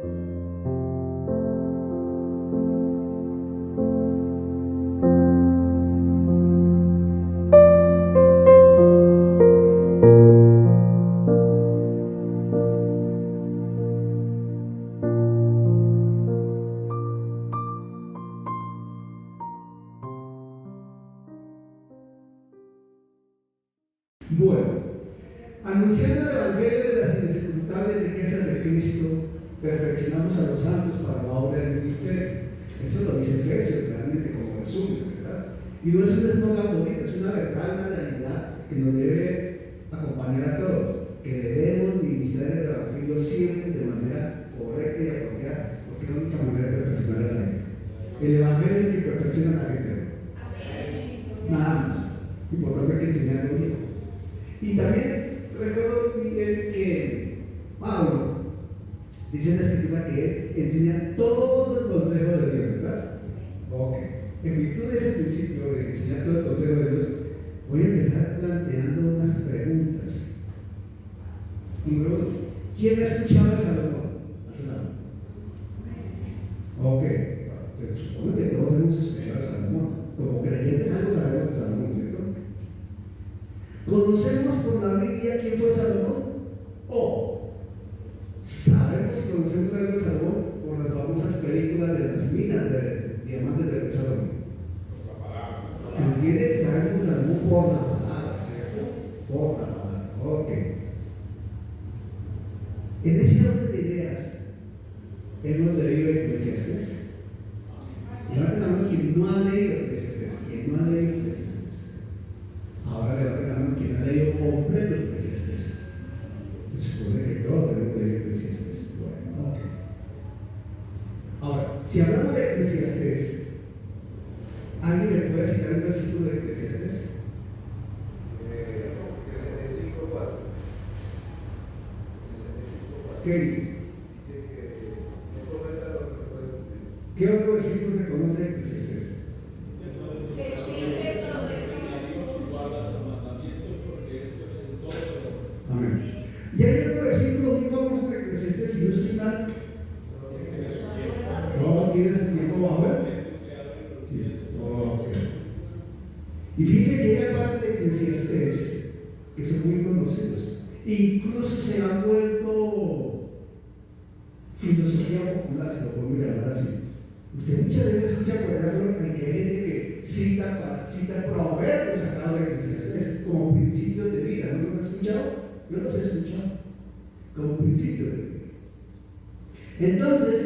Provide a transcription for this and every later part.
Bueno, anunciando el Evangelio de las inescrutables riquezas de Cristo, perfeccionamos a los santos para la obra del ministerio. Eso lo dice Efesios, realmente como resumen, ¿verdad? Y no es un eslogan bonito, es una verdad, una realidad que nos debe acompañar a todos, que debemos ministrar el Evangelio siempre de manera correcta y apropiada, porque es la única manera de perfeccionar a la gente. El Evangelio es el que perfecciona a la gente. Nada más. Importante que enseñarlo bien. Y también recuerdo bien que Pablo dice en la escritura que él enseña todo el consejo de Dios, ¿verdad? Ok. En virtud de ese principio de enseñar todo el consejo de Dios, voy a empezar planteando unas preguntas. Número uno, ¿quién ha escuchado a Salomón? Ok. Se supone que todos hemos escuchado a Salomón. Como creyentes algo sabemos de Salomón, ¿cierto? ¿Conocemos por la Biblia quién fue Salomón? ¿O sabemos y conocemos algo de Salomón por las famosas películas de las minas de diamantes de Salomón? También que sabemos de Salomón por la palabra, ¿cierto? Por la palabra. Ok. En ese orden de ideas, hemos leído Eclesiastés. Levanten la mano quien no ha leído Eclesiastés. ¿Quién no ha leído Eclesiastés? Ahora levanten la mano quien ha leído completo Eclesiastés. Se supone que todos debemos leer Eclesiastés. Bueno, ok. Ahora, si hablamos de Eclesiastés, ¿alguien me puede citar un versículo de Eclesiastés? Eclesiastés 5:4. ¿Qué dice? Dice que no prometa lo que no puede cumplir. ¿Qué otro versículo se conoce de Eclesiastés? Amén. Y hay otro versículo muy famoso de Eclesiastés, si no estoy mal. ¿Todo tiene ese tiempo bajo él? Sí. Ok. Y fíjense que hay parte de Eclesiastés que son muy conocidos. Incluso se han vuelto filosofía popular, se lo puedo llamar así. Usted muchas veces escucha por ejemplo que hay gente que cita proverbios sacados de Eclesiastés como principios de vida. ¿No los has escuchado? Yo los he escuchado como principio de vida. Entonces,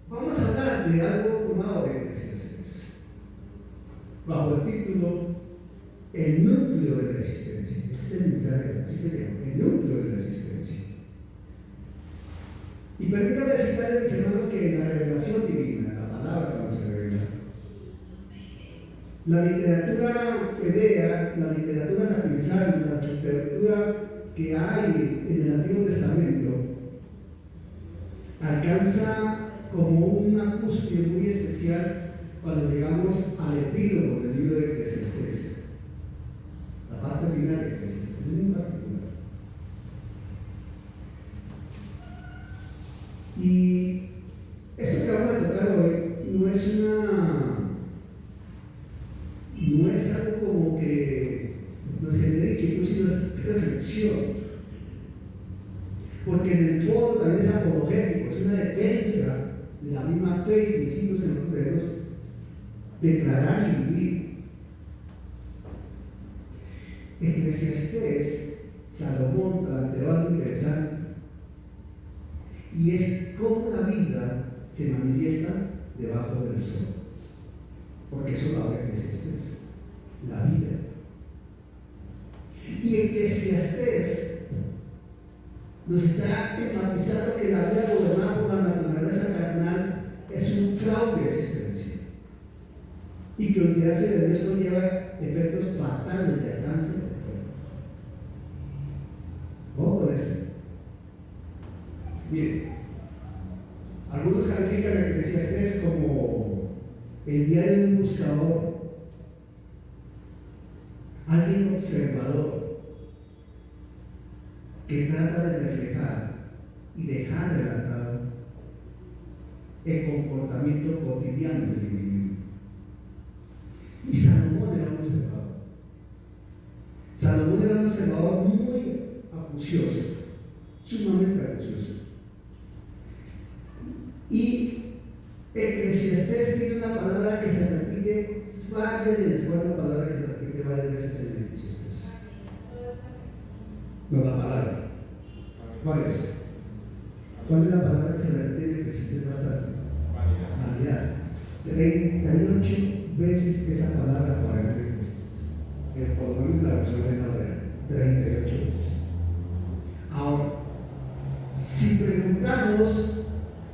vamos a hablar de algo tomado de Eclesiastés bajo el título El núcleo de la existencia. Ese es el mensaje, así se llama, el núcleo de la existencia. Y permítanme citarles, mis hermanos, que en la revelación divina, la palabra cuando se revela, la literatura hebrea, la literatura sapiensal, la literatura que hay en el Antiguo Testamento, alcanza como una cúspide muy especial cuando llegamos al epílogo del libro de Eclesiastés. La parte final de Eclesiastés es muy particular. Y esto que vamos a tocar hoy no es algo como que nos genere inquietud, sino es reflexión. Porque en el fondo también es apologético, es una defensa de la misma fe y principios que nosotros debemos declarar y vivir. Eclesiastés, Salomón planteó algo interesante, y es cómo la vida se manifiesta debajo del sol, porque eso lo habla Eclesiastés, la vida. Y Eclesiastés nos está enfatizando que la vida gobernada por la naturaleza carnal es un fraude existencial, y que olvidarse de Dios conlleva efectos fatales de alcance del cuerpo. Ojo con eso. Bien, algunos califican a Eclesiastés como el diario de un buscador, alguien observador que trata de reflejar y dejar relatado el comportamiento cotidiano del individuo. Y Salomón era un observador. Salomón era un observador muy acucioso, sumamente acucioso. Y Eclesiastés tiene una palabra que se repite varias veces. ¿Cuál es la palabra que se repite varias veces en Eclesiastés? No, la palabra. ¿Cuál es? ¿Cuál es la palabra que se repite en Eclesiastés bastante? Vanidad. 38 veces esa palabra aparece en Eclesiastés. Por lo menos la versión de la 38 veces. Ahora, si preguntamos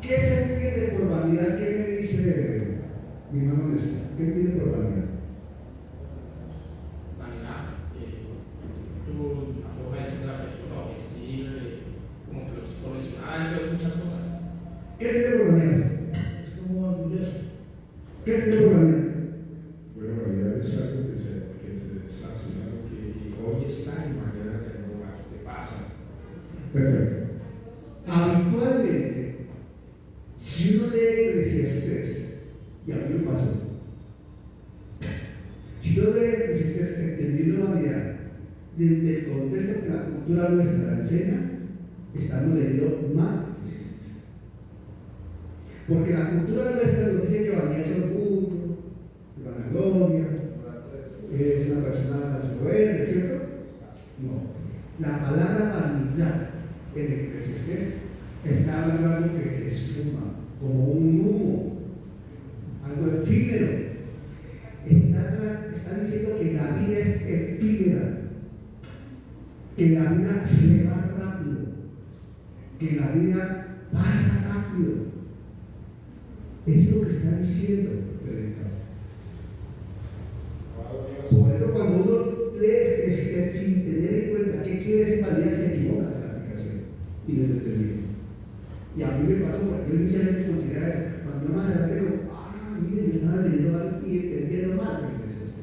¿qué se entiende por vanidad? ¿Qué me dice mi hermano Néstor? ¿Qué entiende por vanidad? Vanidad, la forma de ser de la persona, o vestir, como profesional, pero muchas cosas. ¿Qué entiende por vanidad? Es como orgulloso. ¿Qué entiende por vanidad? Bueno, vanidad es algo que se deshace, algo que hoy está y mañana no va, que pasa. Perfecto. Habitualmente, si uno lee Eclesiastés, y a mí me pasó, si uno lee Eclesiastés entendiendo vanidad desde el contexto que la cultura nuestra la enseña, estamos leyendo mal Eclesiastés. Porque la cultura nuestra nos dice que vanidad es orgullo, vanagloria, es una persona soberbia, ¿cierto? No. La palabra vanidad en Eclesiastés está hablando de algo que se esfuma, como un humo, algo efímero. Está diciendo que la vida es efímera, que la vida se va rápido, que la vida pasa rápido. Es lo que está diciendo el predicador. Por eso cuando uno lee sin tener en cuenta qué quiere decir vanidad, se equivoca en la aplicación y no determina. Y a mí me pasó porque yo inicialmente consideraba eso. Cuando yo más adelante digo, miren, me estaba leyendo mal y entendiendo mal lo que es esto.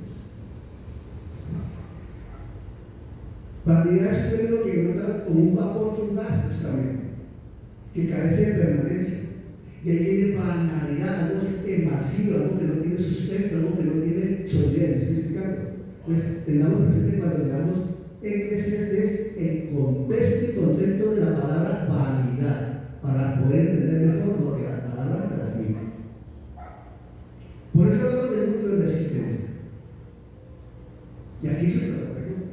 Vanidad es un término que nota como un vapor fugaz, justamente, que carece de permanencia. Y ahí viene banalidad, algo masivo, algo que no tiene sustento, algo que no tiene solidez. ¿Me estoy explicando? Pues tengamos presente cuando leamos Eclesiastés el contexto y concepto de la palabra vanidad, para poder entender mejor lo que la palabra transmite. Por eso hablamos del núcleo de existencia. Y aquí surge la pregunta: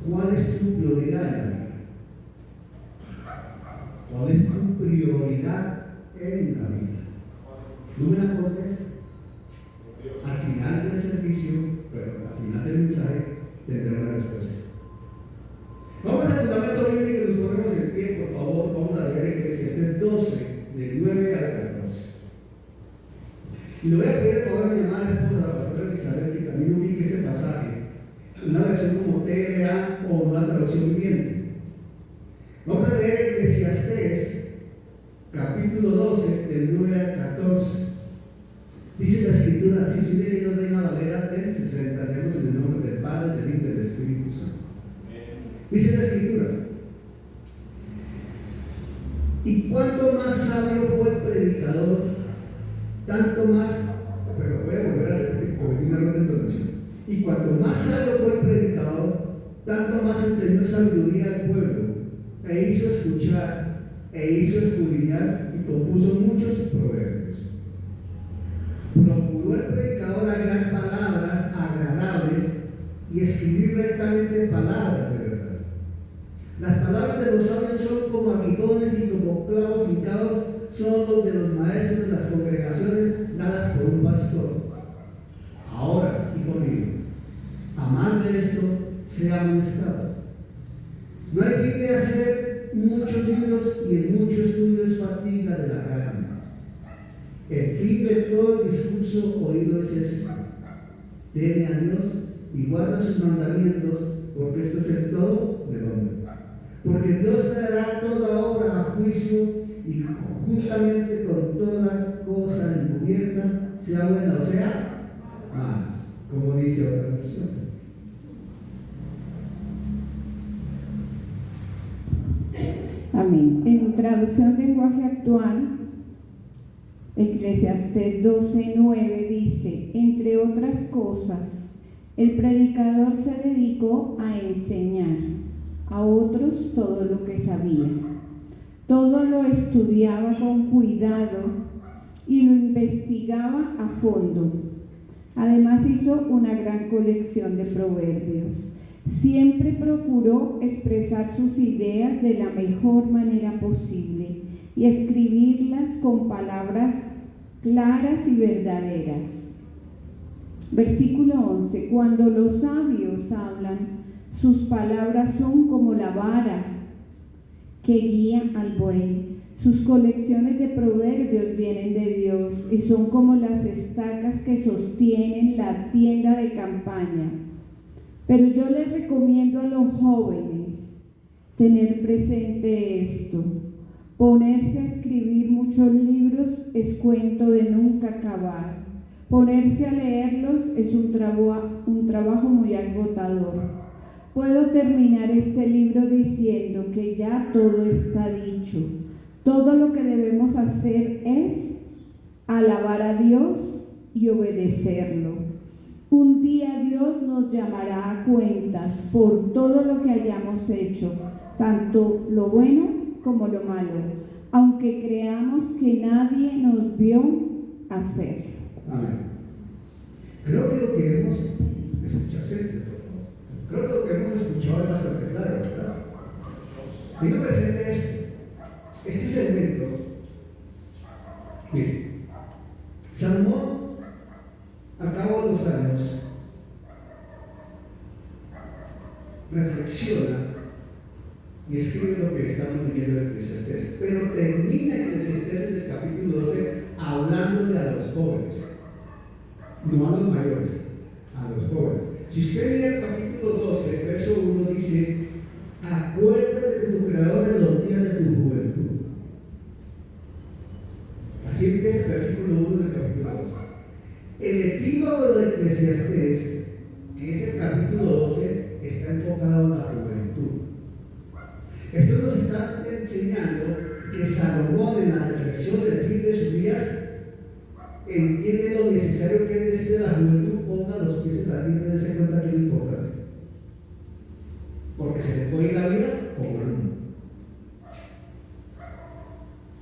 ¿cuál es tu prioridad en la vida? ¿Cuál es tu prioridad en la vida? No me la contestes. Al final del servicio, pero al final del mensaje, tendré una respuesta. Vamos al fundamento bíblico y nos ponemos en pie, por favor. Vamos a leer Eclesiastés 12, del 9 al 14. Y le voy a pedir por favor a mi amada esposa, la pastora Elizabeth, que también ubique este pasaje, una versión como TLA o una traducción viviente. Vamos a leer Eclesiastés, capítulo 12, del 9 al 14. Dice la Escritura, si estoy leyendo Reina Valera del 60, leemos en el nombre del Padre, del Hijo y del Espíritu Santo. Dice la Escritura: y cuanto más sabio fue el predicador, tanto más, pero voy a volver a repetir, cometí un error de entonación. Y cuanto más sabio fue el predicador, tanto más enseñó sabiduría al pueblo, e hizo escuchar, e hizo escudriñar, y compuso muchos proverbios. Procuró el predicador hallar palabras agradables y escribir rectamente palabras de verdad. Las palabras de los sabios son como aguijones y como clavos hincados son los de los maestros de las congregaciones dadas por un pastor. Ahora, hijo mío, amad de esto, sea amonestado. No hay fin de hacer muchos libros y en mucho estudio es fatiga de la carne. El fin de todo el discurso oído es este: teme a Dios y guarda sus mandamientos, porque esto es el todo del hombre. Porque Dios traerá toda obra a juicio, y juntamente con toda cosa encubierta, sea buena o sea mala, como dice otra versión. Amén. En traducción lenguaje actual Eclesiastés 12:9 dice: entre otras cosas, el predicador se dedicó a enseñar a otros todo lo que sabía. Todo lo estudiaba con cuidado y lo investigaba a fondo. Además hizo una gran colección de proverbios. Siempre procuró expresar sus ideas de la mejor manera posible y escribirlas con palabras claras y verdaderas. Versículo 11: cuando los sabios hablan, sus palabras son como la vara que guía al buey. Sus colecciones de proverbios vienen de Dios y son como las estacas que sostienen la tienda de campaña. Pero yo les recomiendo a los jóvenes tener presente esto. Ponerse a escribir muchos libros es cuento de nunca acabar. Ponerse a leerlos es un trabajo muy agotador. Puedo terminar este libro diciendo que ya todo está dicho. Todo lo que debemos hacer es alabar a Dios y obedecerlo. Un día Dios nos llamará a cuentas por todo lo que hayamos hecho, tanto lo bueno como lo malo, aunque creamos que nadie nos vio hacer. Amén. Creo que lo que hemos escuchado, creo que lo que hemos escuchado es bastante claro, ¿verdad? Tengo presente esto. Este segmento, miren, Salomón, a cabo de los años, reflexiona y escribe lo que estamos leyendo en Eclesiastés, pero termina Eclesiastés en el capítulo 12 hablándole a los jóvenes, no a los mayores, a los jóvenes. Si usted lee el capítulo 12, verso 1, dice: acuérdate de tu Creador en los días de tu juventud. Así empieza el versículo 1 del capítulo 12. El epílogo de Eclesiastés, que es el capítulo 12, está enfocado a la juventud. Esto nos está enseñando que Salomón, en la reflexión del fin de sus días, entiende lo necesario que es decir a la juventud: ponga los pies en la tierra y dése cuenta que es lo importante, porque se le puede ir la vida como el mundo.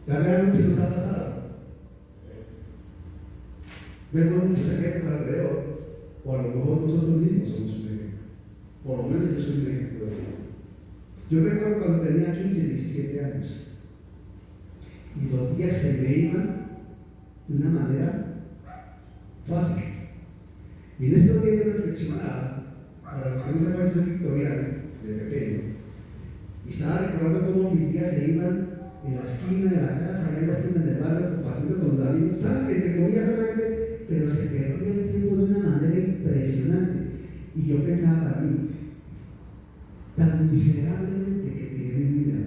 La verdad, mucho nos ha pasado. Vemos muchos ejemplos alrededor, o a lo mejor nosotros mismos somos un ejemplo. Por lo menos yo soy un ejemplo de ello. Yo recuerdo cuando tenía 15, 17 años, y los días se me iban de una manera fácil. Y en estos días yo reflexionaba, para los que no saben, yo soy victoriano de pequeño, y estaba recordando cómo mis días se iban en la esquina de la casa, allá en la esquina del barrio, compartiendo con los amigos, ¿sabes? Entre comillas, solamente, pero se perdía el tiempo de una manera impresionante. Y yo pensaba para mí, tan miserablemente que tiene mi vida,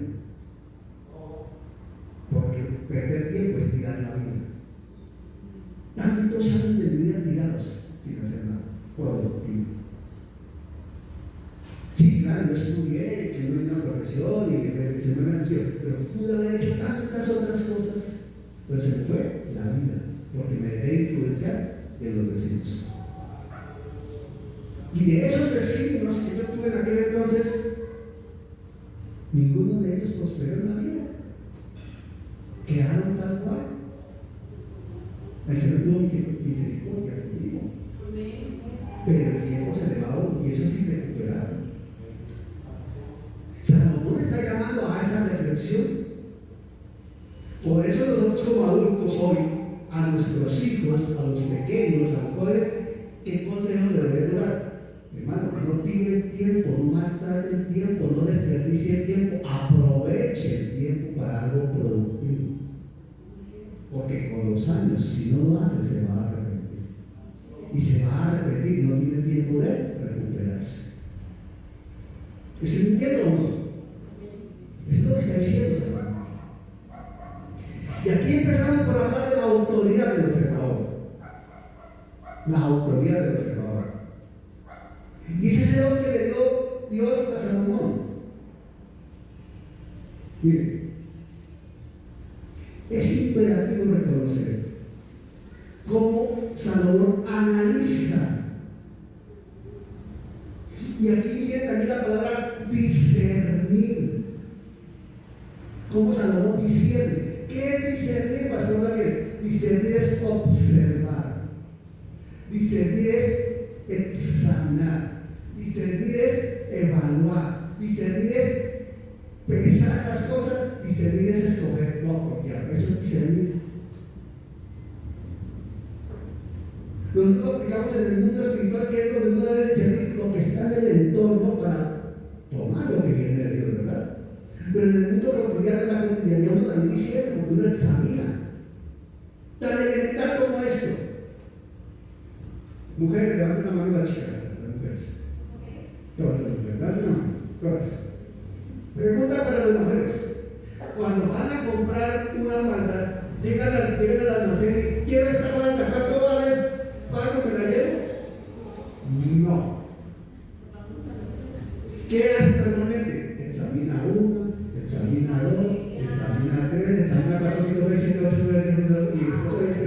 porque perder tiempo es tirar la vida. Tantos años de mi vida tirados sin hacer nada productivo. Sí, claro, no estudié, no hay una profesión y se me nació, pero pude haber hecho tantas otras cosas, pero se me fue la vida, porque me dejé influenciar de los vecinos. Y de esos vecinos que yo tuve en aquel entonces, ninguno de ellos prosperó en la vida. Quedaron tal cual. El Señor tuvo misericordia conmigo. Pero el tiempo se le va a uno y eso es irrecuperable. Salomón está llamando a esa reflexión. Por eso nosotros como adultos hoy, a nuestros hijos, a los pequeños, a los jóvenes, ¿qué consejos le debemos dar? Hermano, no tire el tiempo, no maltrate el tiempo, no desperdicie el tiempo, aproveche el tiempo para algo productivo. Porque con los años, si no lo hace, se va a arrepentir. Y se va a arrepentir, no tiene tiempo de recuperarse. ¿Estoy mintiendo o no? Eso es lo que está diciendo Salomón. Y aquí empezamos por hablar de la autoridad del observador. La autoridad del observador. Y ese es el don que le dio Dios a Salomón. Miren, es imperativo reconocer cómo Salomón analiza. Y aquí viene también la palabra discernir. ¿Cómo Salomón discierne? ¿Qué es discernir, Pastor Daniel? Discernir es observar. Discernir es examinar. Discernir es evaluar. Discernir es pensar las cosas. Discernir es escoger, no apropiar. Eso es discernir. Nosotros lo aplicamos en el mundo espiritual, que es donde uno debe discernir lo que está en el entorno para tomar lo que viene de Dios, ¿verdad? Pero en el mundo cotidiano, en la cotidianidad, uno también discierne, porque uno examina. Tan elemental como esto. Mujeres, levanten la mano las chicas, las mujeres. Todas las mujeres, levanten la mano, todas. Pregunta para las mujeres. Cuando van a comprar una falda, llegan al almacén y quiero esta falda, ¿cuánto vale? ¿Pago me la llevo? No. ¿Qué hace normalmente? Examina una, examina dos, examina tres, examina 4, 5, 6, 7, 8, 9, 10, 11, 12 y después se dice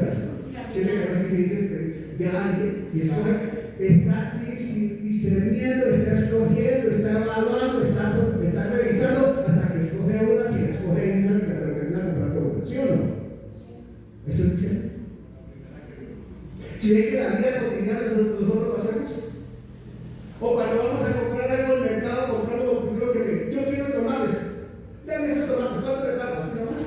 7, 14, 15, 16, de alguien y escoge. Está discerniendo, está escogiendo, está evaluando, está revisando hasta que escoge una. Si escoge esa, que la termina comprando, ¿sí o no? Eso es discernir. Si ven que la vida cotidiana nosotros lo hacemos, o cuando vamos a comprar algo en el mercado, compramos lo primero que yo quiero tomates, denme esos tomates, ¿cuánto me pagan? ¿Así nomás?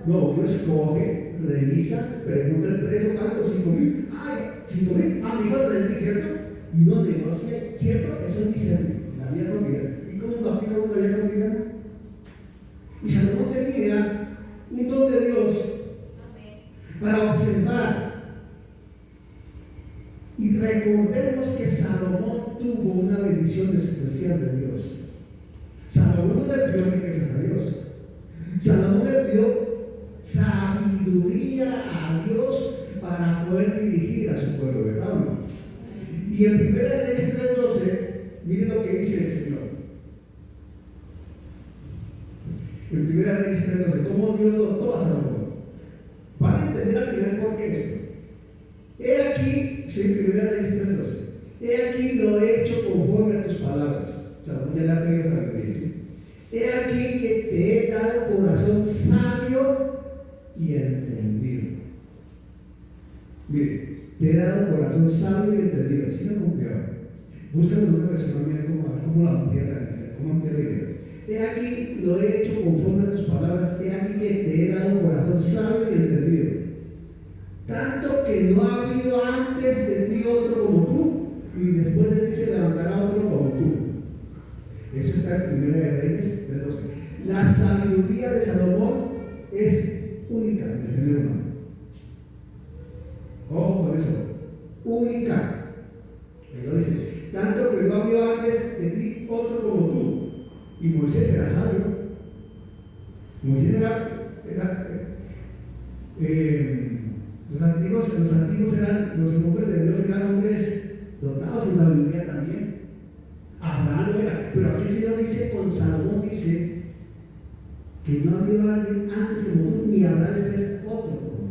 No, uno escoge, revisa, pregunta el precio, ¿cuánto? 5,000. ¡Ay! 5,000. Ah, me dijo 3,000, ¿cierto? Y uno negocia, ¿cierto? Eso es discernir, la vida cotidiana. ¿Y cómo lo aplica uno la vida cotidiana? Y Salomón tenía un don de Dios para observar. Y recordemos que Salomón tuvo una bendición especial de Dios. Salomón no le pidió riquezas a Dios. Salomón le pidió sabiduría a Dios para poder dirigir a su pueblo, ¿verdad? Y en 1 Reyes 3:12, miren lo que dice el Señor. En 1 Reyes 3:12, ¿cómo Dios dotó a Salomón? Van a entender al final por qué esto. He aquí, sí, 1 Reyes 3:12. He aquí lo he hecho conforme a tus palabras. Salomón ya le ha pedido sabiduría, ¿sí? He aquí que te he dado corazón sabio y entendido. Mire, te he dado corazón sabio y entendido. ¿Sí lo cumplió? Búscalo en una versión, mira cómo la amplía la idea. He aquí lo he hecho conforme a tus palabras. He aquí que te he dado corazón sabio y entendido. Tanto que no ha habido antes de ti otro como tú, y después de ti se levantará otro como tú. Eso está en 1 Reyes 3:12. La sabiduría de Salomón es única en el género humano. Ojo con eso, única. Él lo dice, tanto que no ha habido antes de ti otro como tú. Y Moisés era sabio. Moisés los antiguos eran, los hombres de Dios eran hombres dotados de sabiduría también. Abraham lo era, pero aquí el Señor dice, con Salomón dice que no ha habido alguien antes como tú, ni habrá después otro como tú.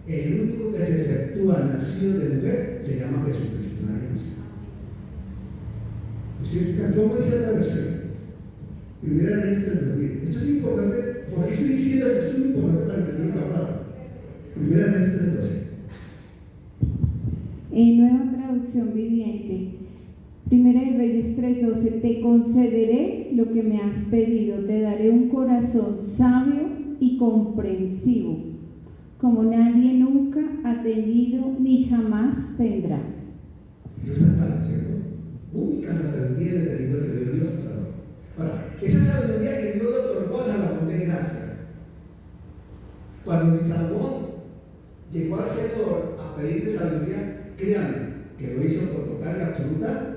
El único que se exceptúa nacido de mujer se llama Jesucristo, nadie más. ¿Ustedes explican cómo dice la versión? 1 Reyes 3:12. Esto es importante, porque estoy diciendo esto, es muy importante para entender lo que hablaba. 1 Reyes 3:12. En Nueva Traducción Viviente, 1 Reyes 3:12, te concederé lo que me has pedido, te daré un corazón sabio y comprensivo, como nadie nunca ha tenido ni jamás tendrá. Eso está claro, ¿cierto? Única la sabiduría y el entendimiento que dio Dios a Salomón. Ahora, esa sabiduría que Dios le otorgó a Salomón de gracia. Cuando Salomón llegó al Señor a pedirle sabiduría, créanme que lo hizo con total y absoluta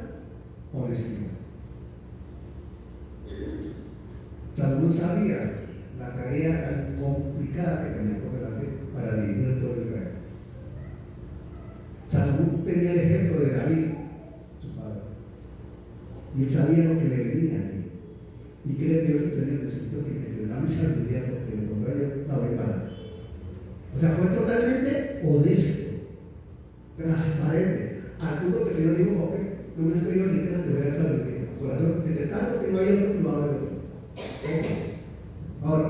honestidad. Salomón sabía la tarea tan complicada que tenía por delante para dirigir el pueblo de Israel. Salomón tenía el ejemplo de David, su padre, y él sabía lo que le venía a él. ¿Y qué le dio ese Señor? Necesito que le dame sabiduría porque le contrario la voy a parar. O sea, fue totalmente honesto, transparente, al punto que el Señor dijo: ok, no me has pedido ni que te voy a dar sabiduría. Corazón, entre tanto que no hay otro, no va a haber otro. Ahora,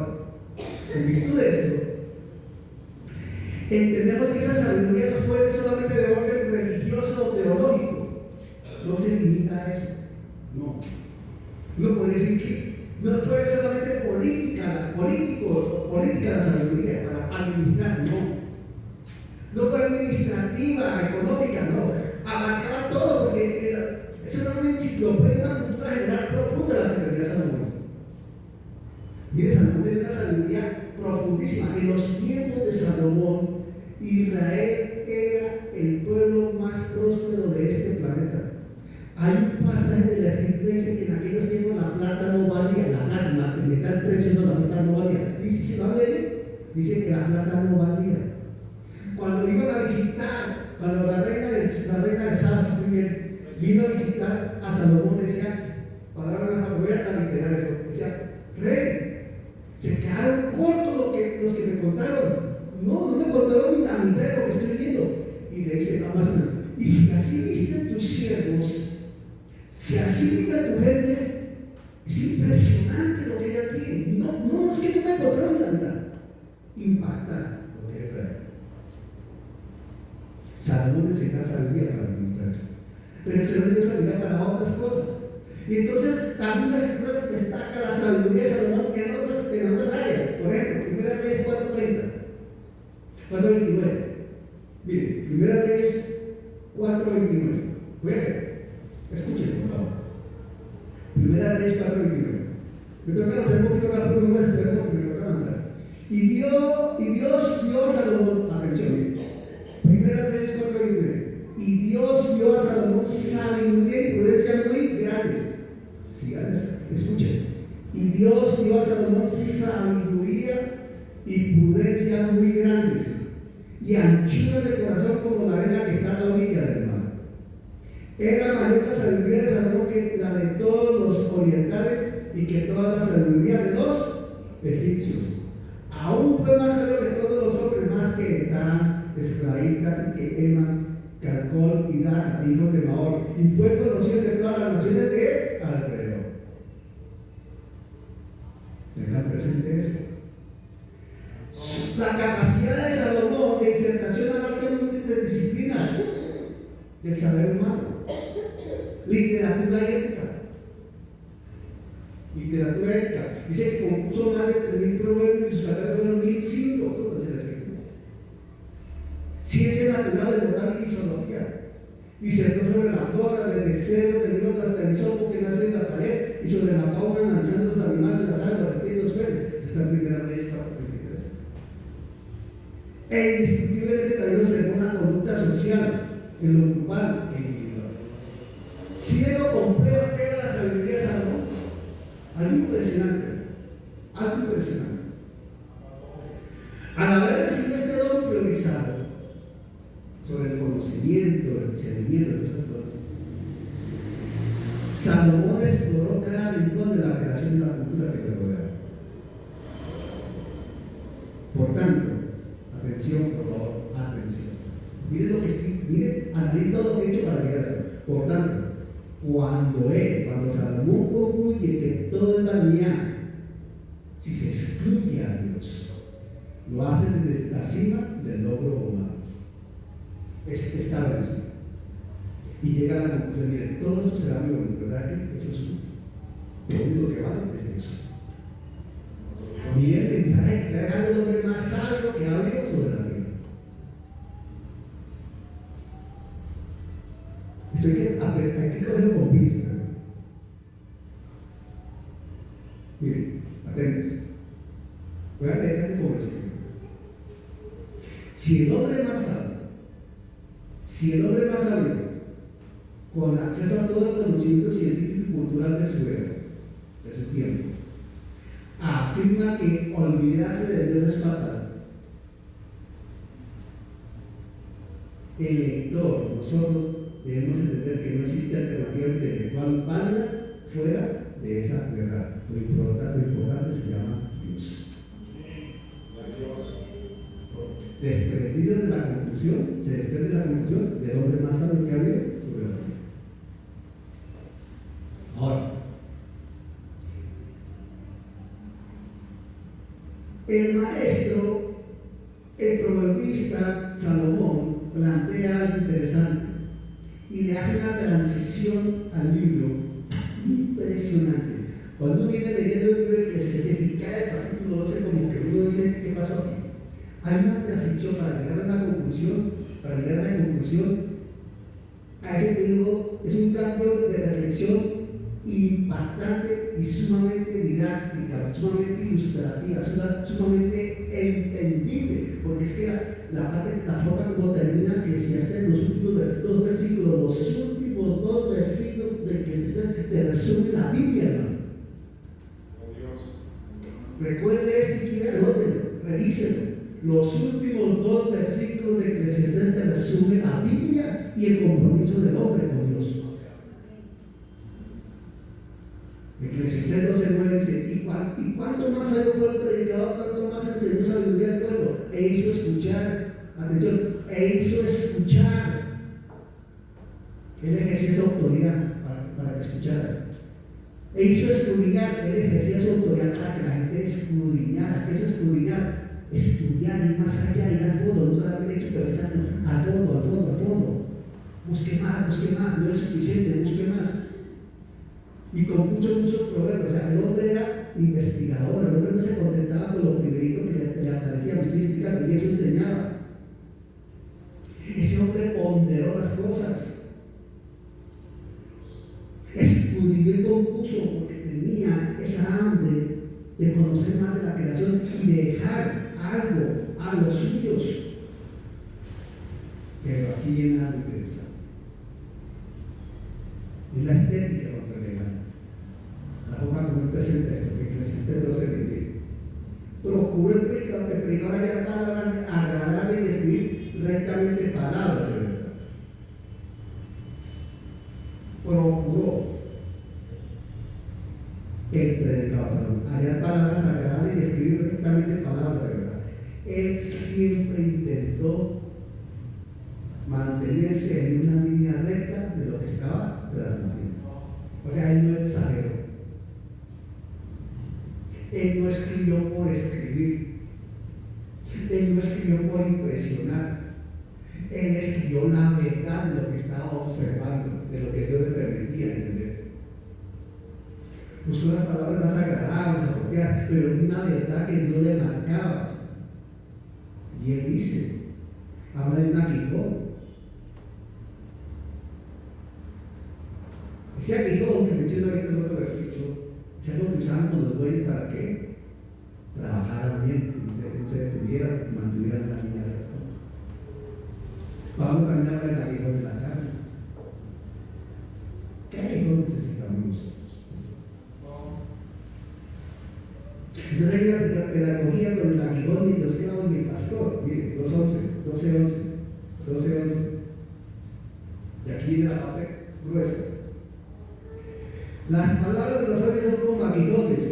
en virtud de esto, entendemos que esa sabiduría no fue solamente de orden religioso o teológico, no se limita a eso, no. No puede decir que no fue solamente política la sabiduría para administrar, no. No fue administrativa, económica, no. Abarcaba todo, porque eso era una enciclopedia, una cultura general profunda la que tenía Salomón. Mire, Salomón tenía una sabiduría profundísima. En los tiempos de Salomón, Israel era el pueblo más próspero de este planeta. Hay un pasaje de la Escritura que dice que en aquellos tiempos la plata no valía, el metal precioso, la plata no valía. Y si se va a leer, dice que la plata no valía. Cuando iban a visitar, cuando la reina de Saba, su primer, vino a visitar a Salomón, decía, voy a literar eso, decía: rey, se quedaron cortos los que me contaron. No me contaron ni la mitad de lo que estoy viendo. Y le dice: más o menos, y si así viste tus siervos, si así vive tu gente, es impresionante lo que hay aquí. No es que no me encontraron ni la mitad. Impacta lo que hay traer. Salomón necesita sabiduría para administrar esto, pero el Señor dio sabiduría para otras cosas. Y entonces también las Escrituras destaca la sabiduría de Salomón en otras áreas. Por ejemplo, 1 Reyes 4:29. Mire, 1 Reyes 4:29. Voy a leer. Escuchen, por favor. 1 Reyes 4:29. Me toca avanzar un poquito rápido, no voy a esperar porque me toca avanzar. Y Dios vio a Salomón, atención, 1 Reyes 4:29. Y Dios vio a Salomón sabiduría y prudencia muy grandes. Escuchen. Y Dios vio a Salomón sabiduría y prudencia muy grandes, y anchura de corazón como la arena que está a la orilla del mar. Era mayor la sabiduría de Salomón que la de todos los orientales y que toda la sabiduría de los egipcios. Aún fue más sabio que todos los hombres, más que Etán, Esclaíta, y que Eman, Calcol y Dan, hijos de Mahor, y fue conocido de todas las naciones de alrededor. Tengan presente esto. La capacidad de Salomón de disertación abarca múltiples disciplinas del saber humano: literatura y ética. Literatura y ética. Dice que compuso más de 3.000 proverbios y sus carreras fueron 1.005. Eso dice la Escritura. Ciencia natural, de botánica y zoología. Disertó sobre la flora, desde el cerdo, del hígado hasta el hisopo que nace en la pared, y sobre la fauna, analizando los animales, las aves, los reptiles, los peces. Eso está en 1 Reyes 4:23. E indiscutiblemente también observó una conducta social en lo grupal e individual. Siendo complejo que era la sabiduría de Salomón, algo impresionante. Al haber recibido este don priorizado sobre el conocimiento, el discernimiento de estas cosas, Salomón exploró cada rincón de la creación y la cultura que le rodea. Por tanto, atención, por favor, atención. Miren, analice todo lo que he hecho para llegar a eso. Por tanto, cuando Salomón concluye que todo es vanidad, si se excluye a Dios, lo hace desde la cima del logro humano. Está vencido. Y llega a la conclusión: miren, todo esto será muy bonito, ¿verdad? Que eso es lo único que vale es Dios. Miren el mensaje que está dejando el hombre más sabio que ha habido sobre la tierra. Hay que cogerlo con pinzas. Miren, atentos. Voy a leer como esto. Si el hombre más sabio, con acceso a todo el conocimiento científico y cultural de su era, de su tiempo, afirma que olvidarse de Dios es fatal, el lector, nosotros debemos entender que no existe alternativa intelectual válida fuera de esa verdad. Lo importante se llama Dios. desprendido de la conclusión, se desprende de la conclusión del hombre más sabio que ha habido sobre la tierra. Ahora, el maestro, el proverbista Salomón, plantea algo interesante y le hace una transición al libro impresionante. Cuando uno viene leyendo el libro de Eclesiastés y cae el capítulo 12, como que uno dice, ¿qué pasó aquí? Hay una transición para llegar a una conclusión, para llegar a esa conclusión. A ese periodo es un cambio de reflexión impactante y sumamente didáctica, sumamente ilustrativa, sumamente entendible, porque es que la forma como termina Eclesiastés, los últimos dos versículos, los últimos dos versículos de Eclesiastés te resumen la Biblia, hermano. Recuerde esto y quiera, anótelo, revíselo. Los últimos dos versículos de Eclesiastés te resumen la Biblia y el compromiso del hombre con Dios. Eclesiastés 12:9 dice: ¿Y cuánto más sabio fue el predicador, tanto más enseñó sabiduría al pueblo? E hizo escuchar, atención, e hizo escuchar. Él ejercía esa autoridad para que escuchara. E hizo escudriñar, él ejercía su autoridad para que la gente escudriñara. ¿Qué es escudriñar? Estudiar, ir más allá, ir al fondo, no solamente superficial, sino al fondo, al fondo, al fondo. Busque más, no es suficiente, busque más. Y con muchos problemas. O sea, el hombre era investigador, el hombre no se contentaba con lo primerito que le aparecía, me estoy explicando, y eso enseñaba. Ese hombre ponderó las cosas. Escudriñó y compuso porque tenía esa hambre de conocer más de la creación y de dejar algo a los suyos. Pero aquí viene algo interesante. Es la estética contra la forma como él presenta esto, que Eclesiastés 12:20. Procura el predicador hallar palabras agradables y escribir rectamente palabras de verdad. Procuró el predicador hallar palabras agradables y escribir rectamente palabras de verdad. Él siempre intentó mantenerse en una línea recta de lo que estaba transmitiendo. O sea, él no exageró. Él no escribió por escribir. Él no escribió por impresionar. Él escribió la verdad de lo que estaba observando, de lo que Dios le permitía entender. Buscó las palabras más agradables, apropiadas, pero en una verdad que Dios le marcaba. Y él dice, habla de un aguijón. Ese aguijón que menciona ahorita en otro versículo, es algo que usaban con los bueyes para que trabajaran bien, no se detuvieran, mantuvieran la línea recta. Pablo también habla del aguijón de la carne. ¿Qué aguijón necesitamos nosotros? Entonces hay una pedagogía con el aguijón y los clavos y el pastor. Miren, 12:11. Y aquí viene la parte gruesa. Las palabras de los sabios son como aguijones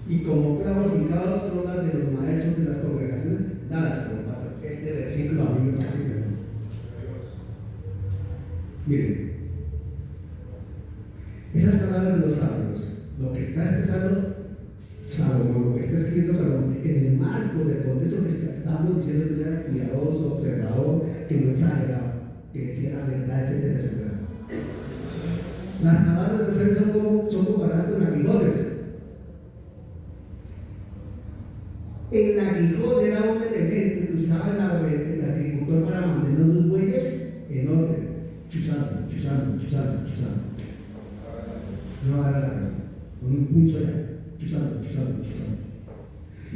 y como clavos hincados son las de los maestros de las congregaciones dadas por pastor. Este versículo a mí me fascina. Miren, esas palabras de los sabios, lo que está expresando Salomón, lo que está escribiendo Salomón, en el marco del contexto que estamos diciendo, que era cuidadoso, observador, que no exageraba, que decía la verdad, etcétera, etcétera. Las palabras de los sabios son comparadas con aguijones. El aguijón era un elemento que usaba el agricultor para mantener los bueyes en orden, chuzando. No hará la casa, con un punzo allá. Chuzando.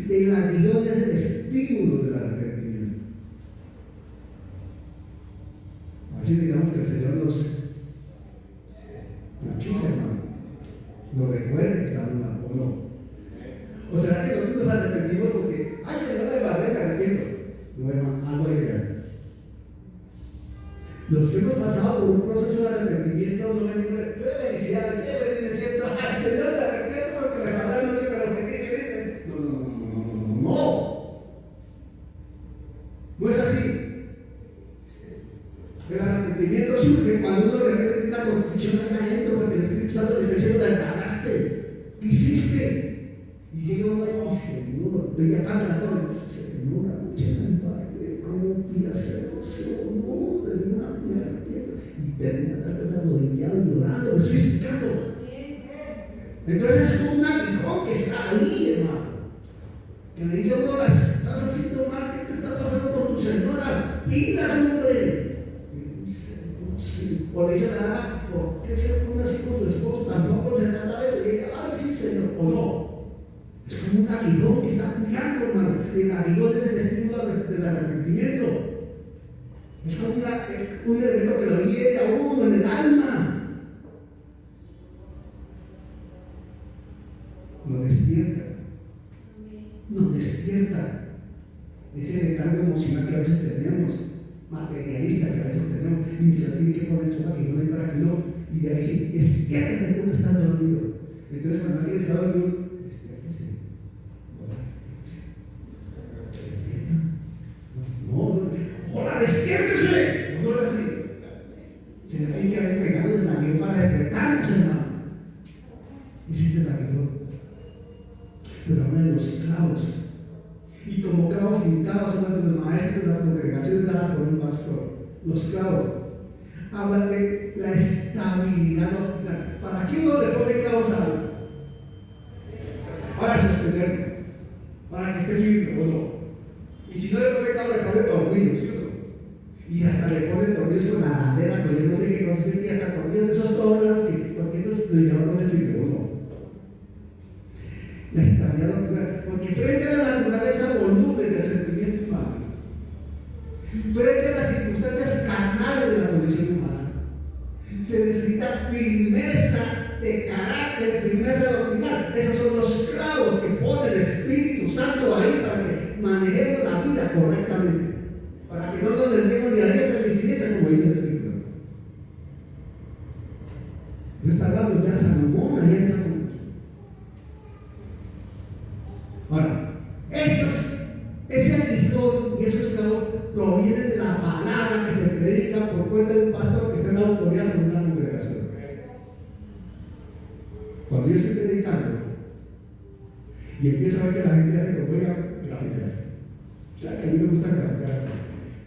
El aguijón es el estímulo del arrepentimiento. A ver si digamos que el Señor nos chuza, hermano. Nos recuerda que estamos mal, o no. ¿O será que nosotros nos arrepentimos porque, ay, Señor, me arrepiento? No, hermano, algo hay que ver. Los que hemos pasado por un proceso de arrepentimiento no ven ninguna felicidad. ¿Qué me siento? Ay, Señor, te arrepiento porque me mandaron lo que me arrepentí. No. surge cuando uno realmente tiene una construcción acá adentro, porque el Espíritu Santo le está diciendo: la embarraste, ¿qué hiciste? Y llega uno y dice: Señor, estoy acá tratando de Señor, ¿cómo fui a hacer eso? No, de una mierda. Y termina tal vez arrodillado y llorando. Me estoy explicando. Entonces es como un aguijón que está ahí, hermano, que le dice a uno: estás haciendo mal, ¿qué te está pasando con tu señora? Pilas, hombre. Y dice: no, sí. O le dice a la dama: ¿por qué se pone así con su esposo? Tampoco se trata de eso. Y ella: ay, sí, señor. O no. Es como un aguijón que está pujando, hermano. El aguijón es el estímulo del arrepentimiento. Es como un elemento que lo hiere a uno en el alma. Nos despierta. Nos despierta ese recargo emocional que a veces tenemos, materialista que a veces tenemos, y se tiene que poner su aguijón ahí para que no, y de ahí sí, despiértate tú que estás dormido. Entonces, cuando alguien está dormido, ¡hola, despiértese! No es así. Se le hay que a veces pegamos el avión para despertarnos, hermano. Y sí se la quedó. Pero habla de los clavos. Y como clavos hincados, uno de los maestros de las congregaciones dadas por un pastor. Los clavos hablan de la estabilidad doctrinal. ¿Para qué uno le pone clavos a algo? Para sostenerlo, para que esté firme o no. Y si no le pone clavos, le pone tornillos, ¿cierto? Y hasta le ponen tornillos con arandela, con yo no sé qué cosa, y hasta tornillos de esos tornos que cualquier destornillador no le sirve uno. La estabilidad doctrinal, porque frente a la naturaleza voluble del sentimiento humano, frente a las circunstancias carnales de la condición humana, se necesita firmeza de carácter, firmeza doctrinal. Esos son los clavos que pone el Espíritu Santo ahí para que manejemos la vida correctamente, para que no nos desviemos de a diestra ni siniestra, como dice el Escritura. Yo está hablando ya de Salomón, allá en esa conclusión. Ahora, ese aguijón y esos clavos provienen de la palabra que se predica por cuenta de un pastor que está en la autoridad sobre una congregación. Cuando yo estoy predicando y empiezo a ver que la gente hace como voy a graficar, o sea que a mí me gusta graficar,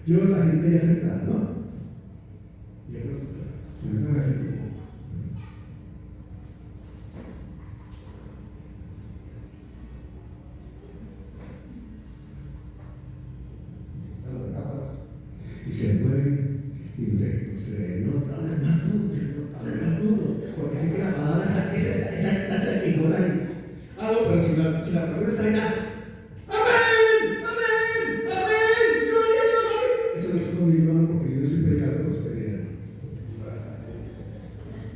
yo la gente ya sentada, ¿no? Y ellos comienzan a hacer y se mueven y no sé, no hables más duro, no hables más duro, porque sé que la palabra esa clase que no la hay. Ah, no, pero si la persona está allá, amén, amén, amén, gloria a Dios. Eso no es conmigo, hermano, porque yo no estoy predicando prosperidad.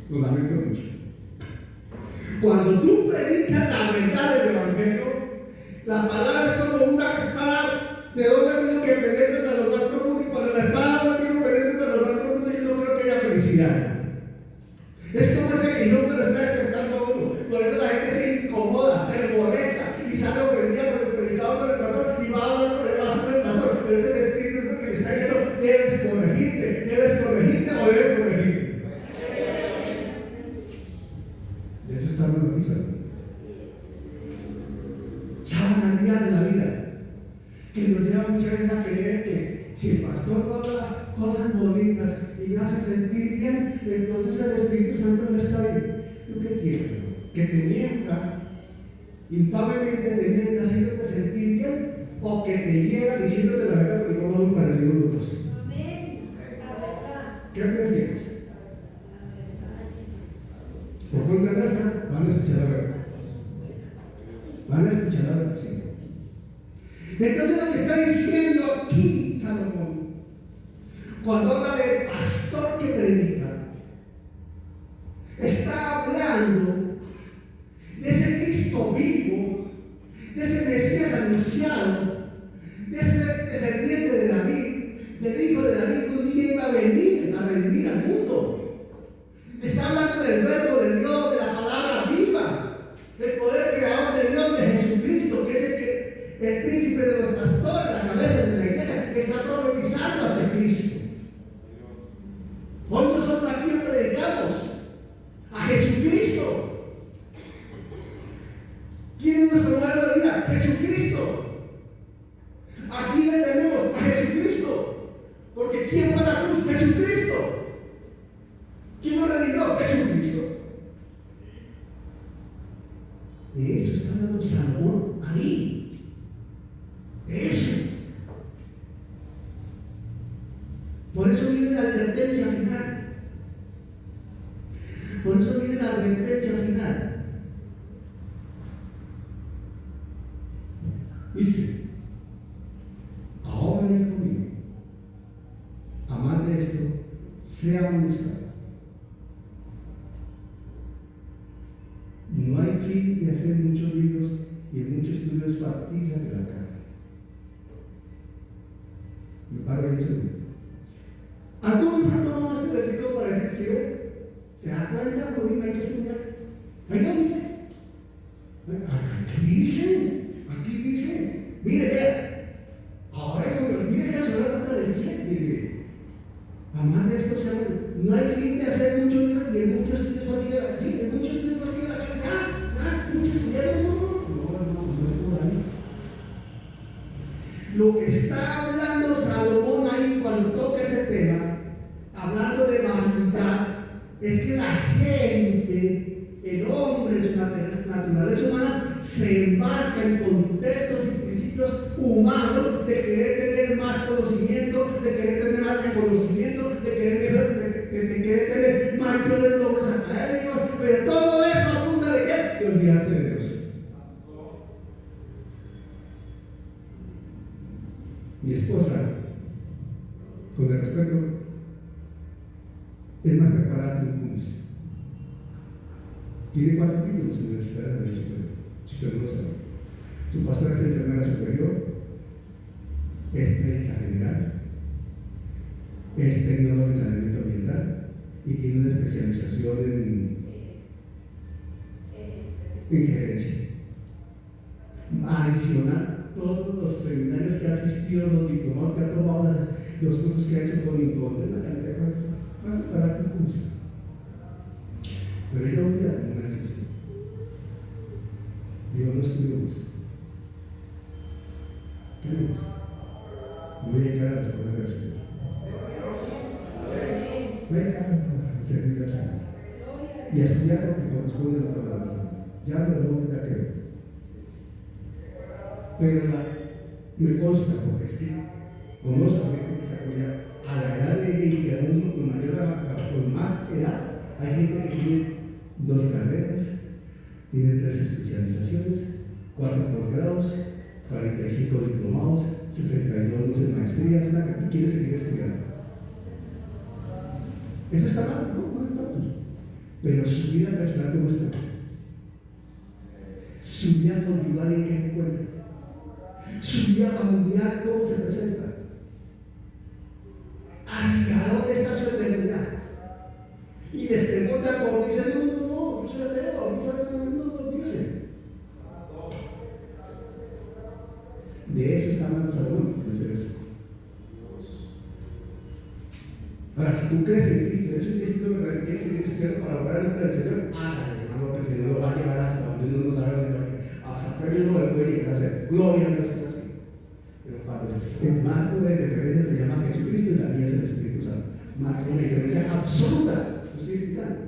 Lo lamento mucho. Cuando tú predicas la verdad del Evangelio, la palabra es como una espada de doble filo que penetra hasta lo más profundo, y cuando la espada de doble filo penetra hasta lo más profundo, yo no creo que haya felicidad. Es como ese aguijón que lo está despertando a uno. Por eso la gente se incomoda, se molesta y sale ofendida por el predicador, por el pastor, y va a hablar problemas sobre el pastor. Pero ese Espíritu es lo que le está diciendo: debes corregirte o debes corregirte. De eso está hablando aquí, ¿sabes? Esa banalidad de la vida que nos lleva muchas veces a creer que si el pastor no habla cosas bonitas y me hace sentir bien, entonces el Espíritu Santo no está ahí. ¿Tú qué quieres? ¿Que te mienta, infamemente te mienta haciéndote sentir bien, o que te hiera diciéndote la verdad porque no vamos parecidos los dos? ¿Qué prefieres? Por cuenta nuestra, van a escuchar la verdad. Van a escuchar la verdad, sí. Entonces lo que está diciendo aquí Salomón, cuando habla de pastor que predica, está hablando de ese Cristo vivo, de ese Mesías anunciado, de ese descendiente de David, del hijo de David que un día iba a venir a redimir al mundo. Está hablando del verbo de Dios, de la palabra viva, del poder creador de Dios, de Jesucristo, que es el príncipe de los pastores, la cabeza de la iglesia, que está profetizando hacia Cristo. Hoy nos ¿Quién es nuestro modelo de vida? Jesucristo. Aquí le tenemos a Jesucristo. Porque ¿quién fue a la cruz? Jesucristo. ¿Quién nos redimió? Jesucristo. De eso está hablando Salomón ahí. De eso. Por eso viene la advertencia final. Por eso viene la advertencia final. ¿Viste? Ahora, hijo mío, amad de esto, sea amonestado. No hay fin de hacer muchos libros y en muchos estudios fatiga de la carne. Me paro ahí un segundo. Algunos han tomado este versículo para decir, ¿sí? ¿Se da cuenta? Porque hay que estudiar. Ahí no dice. Aquí dice. Mire, vea. Ahora cuando mire que el Señor trata de decir, mire, amad de esto, no hay fin de hacer muchos libros y en muchos estudios fatiga la carne. Sí, en muchos estudios fatiga la carne. Muchos estudiantes, no es por ahí. Lo que está hablando Salomón ahí cuando toca ese tema, hablando de vanidad, es que la gente, el hombre, su naturaleza humana, se embarca en contextos y principios humanos de querer tener más conocimiento, de querer tener más reconocimiento, de querer tener mayores logros académicos, pero todo eso apunta de qué? De olvidarse de Dios. Mi esposa, con el respeto, es más preparada que un juez. Tiene 4 títulos universitarios de superior, si usted no lo sabe. Su pastora es enfermera superior, es médica general, es tecnóloga en saneamiento ambiental y tiene una especialización en gerencia. Adicional, todos los seminarios que ha asistido, los diplomados que ha tomado, los cursos que ha hecho con INCONTE, la cantidad de cosas para concurso. Pero ella un día como una decisión. Digo, no estudio más. ¿Qué más? Voy a dedicar a las cosas del Señor. Voy a dedicar a servir al Señor. Y a estudiar lo que corresponde a la palabra del Señor. Ya lo ya quedó. Pero me consta, porque es que conozco gente que se apoya a la edad de ella y que aún con más edad, hay gente que tiene 2 carreras, tiene 3 especializaciones, 4 posgrados, 45 diplomados, 62 en maestrías, una que quiere seguir estudiando. Eso está mal, no está mal. Pero su vida personal, ¿cómo está? Su vida conyugal, ¿en qué se encuentra? Su vida familiar, ¿cómo se presenta? ¿Hacia dónde está su eternidad? Y les preguntan por dicen, no, yo soy ateo, no, dicen. De eso está hablando Salomón en ese versículo. Ahora, si tú crees en Cristo, eso es Cristo, ¿verdad? ¿Quieres seguir estudiando para lograr el nombre del Señor? Hágale, hermano, que el Señor lo va a llevar hasta donde uno no sabe dónde va a llegar. Hasta premio no le puede llegar a hacer. Gloria a Dios, es así. Pero cuando el marco de referencia se llama Jesucristo y la guía es el Espíritu Santo. Marco una diferencia absoluta. Lo estoy explicando.